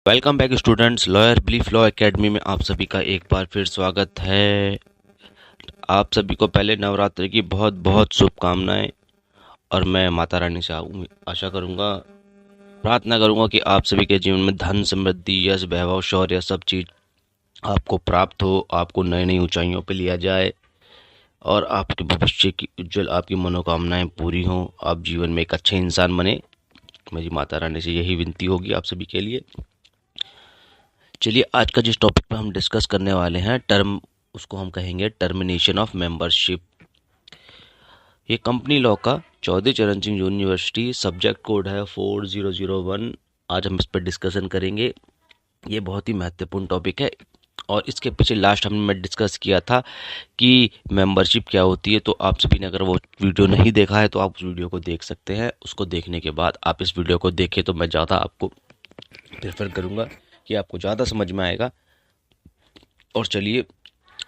Welcome back students. Lawyer belief law academy में आप सभी का एक बार फिर स्वागत है। आप सभी को पहले नवरात्रि की बहुत बहुत शुभकामनाएं। और मैं माता रानी से आशा करूंगा, प्रार्थना करूंगा कि आप सभी के जीवन में धन, समृद्धि, यश, वैभव, शौर्य सब चीज आपको प्राप्त हो, आपको नई नई ऊंचाइयों पर लिया जाए और आपके भविष्य की उज्जवल आपकी मनोकामनाएं पूरी हों, आप जीवन में एक अच्छे इंसान बने। मेरी माता रानी से यही विनती होगी आप सभी के लिए। चलिए, आज का जिस टॉपिक पे हम डिस्कस करने वाले हैं उसको हम कहेंगे टर्मिनेशन ऑफ मेंबरशिप। ये कंपनी लॉ का चौधरी चरण सिंह यूनिवर्सिटी सब्जेक्ट कोड है 4001। आज हम इस पर डिस्कशन करेंगे। ये बहुत ही महत्वपूर्ण टॉपिक है और इसके पीछे लास्ट हमने डिस्कस किया था कि मेंबरशिप क्या होती है। तो आप सभी ने अगर वो वीडियो नहीं देखा है तो आप उस वीडियो को देख सकते हैं। उसको देखने के बाद आप इस वीडियो को देखें तो मैं ज़्यादा आपको प्रेफर करूँगा कि आपको ज़्यादा समझ में आएगा। और चलिए,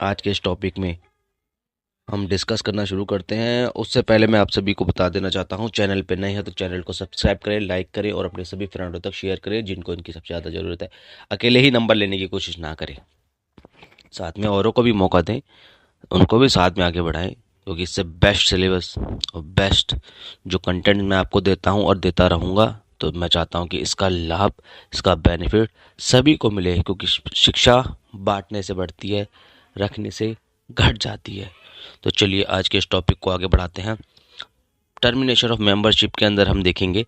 आज के इस टॉपिक में हम डिस्कस करना शुरू करते हैं। उससे पहले मैं आप सभी को बता देना चाहता हूं, चैनल पे नए हैं तो चैनल को सब्सक्राइब करें, लाइक करें और अपने सभी फ्रेंडों तक शेयर करें जिनको इनकी सबसे ज़्यादा ज़रूरत है। अकेले ही नंबर लेने की कोशिश ना करें, साथ में औरों को भी मौका दें, उनको भी साथ में आगे बढ़ाएं, क्योंकि इससे बेस्ट सिलेबस और बेस्ट जो कंटेंट मैं आपको देता हूँ और देता रहूँगा, तो मैं चाहता हूँ कि इसका लाभ, इसका बेनिफिट सभी को मिले। क्योंकि शिक्षा बांटने से बढ़ती है, रखने से घट जाती है। तो चलिए, आज के इस टॉपिक को आगे बढ़ाते हैं। टर्मिनेशन ऑफ मेंबरशिप के अंदर हम देखेंगे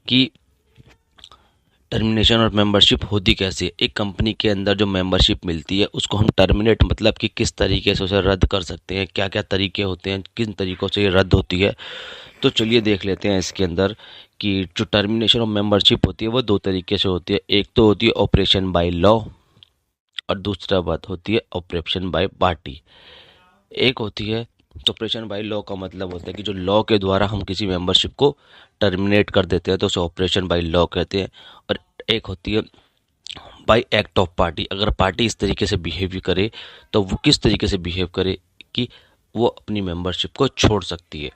कि टर्मिनेशन और मेंबरशिप होती कैसे है। एक कंपनी के अंदर जो मेंबरशिप मिलती है उसको हम टर्मिनेट, मतलब कि किस तरीके से उसे रद्द कर सकते हैं, क्या क्या तरीके होते हैं, किन तरीक़ों से ये रद्द होती है। तो चलिए देख लेते हैं इसके अंदर कि जो टर्मिनेशन ऑफ मेंबरशिप होती है वो दो तरीके से होती है। एक तो होती है ऑपरेशन बाय लॉ और दूसरा बात होती है ऑपरेशन बाय पार्टी। एक होती है ऑपरेशन बाय लॉ का मतलब होता है कि जो लॉ के द्वारा हम किसी मेंबरशिप को टर्मिनेट कर देते हैं तो उसे ऑपरेशन बाय लॉ कहते हैं। और एक होती है बाय एक्ट ऑफ पार्टी। अगर पार्टी इस तरीके से बिहेव करे तो वो किस तरीके से बिहेव करे कि वो अपनी मेंबरशिप को छोड़ सकती है।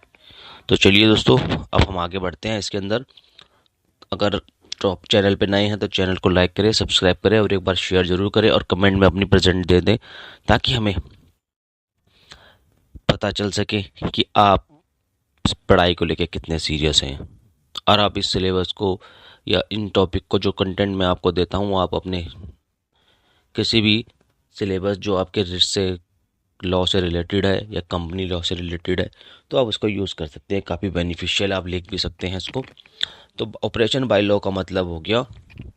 तो चलिए दोस्तों, अब हम आगे बढ़ते हैं इसके अंदर। अगर टॉप चैनल पे नए हैं तो चैनल को लाइक करें, सब्सक्राइब करें और एक बार शेयर जरूर करें और कमेंट में अपनी प्रेजेंट दे दें, ताकि हमें पता चल सके कि आप इस पढ़ाई को लेकर कितने सीरियस हैं और आप इस सिलेबस को या इन टॉपिक को, जो कंटेंट मैं आपको देता हूँ, आप अपने किसी भी सिलेबस जो आपके से लॉ से रिलेटेड है या कंपनी लॉ से रिलेटेड है तो आप उसको यूज़ कर सकते हैं। काफ़ी बेनिफिशियल आप लिख भी सकते हैं इसको। तो ऑपरेशन बाय लॉ का मतलब हो गया,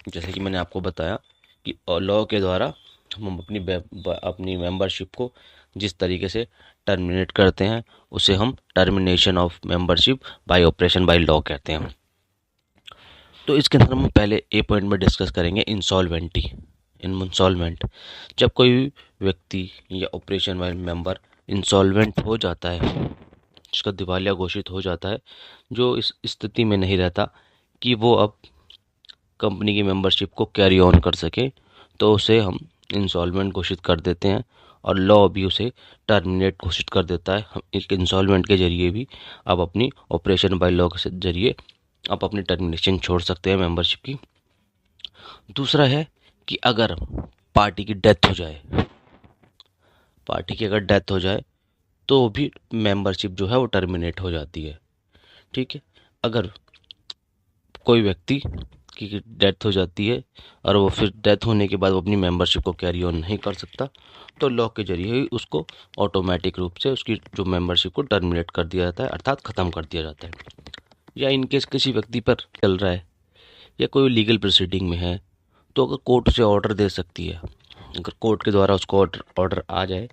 जैसे कि मैंने आपको बताया, कि लॉ के द्वारा हम अपनी मेंबरशिप को जिस तरीके से टर्मिनेट करते हैं उसे हम termination of membership bye operation by law कहते हैं। तो इसके अंदर हम पहले ए पॉइंट में डिस्कस करेंगे इंसॉल्वेंटी। इंसॉल्वेंट, जब कोई व्यक्ति या ऑपरेशन बाय मेंबर इंसॉल्वेंट हो जाता है, जिसका दिवालिया घोषित हो जाता है, जो इस स्थिति में नहीं रहता कि वो अब कंपनी की मेंबरशिप को कैरी ऑन कर सके, तो उसे हम इंसॉल्वेंट घोषित कर देते हैं और लॉ भी उसे टर्मिनेट घोषित कर देता है। हम एक इंसॉल्वेंट के जरिए भी आप अपनी ऑपरेशन बाय लॉ के जरिए आप अपनी टर्मिनेशन छोड़ सकते हैं मेंबरशिप की। दूसरा है कि अगर पार्टी की डेथ हो जाए, पार्टी की अगर डेथ हो जाए तो भी मेंबरशिप जो है वो टर्मिनेट हो जाती है। ठीक है, अगर कोई व्यक्ति की डेथ हो जाती है और वो फिर डेथ होने के बाद वो अपनी मेंबरशिप को कैरी ऑन नहीं कर सकता, तो लॉ के जरिए ही उसको ऑटोमेटिक रूप से उसकी जो मेंबरशिप को टर्मिनेट कर दिया जाता है, अर्थात ख़त्म कर दिया जाता है। या इनकेस किसी व्यक्ति पर चल रहा है या कोई लीगल प्रोसीडिंग में है, तो अगर कोर्ट उसे ऑर्डर दे सकती है, अगर कोर्ट के द्वारा उसको ऑर्डर आ जाए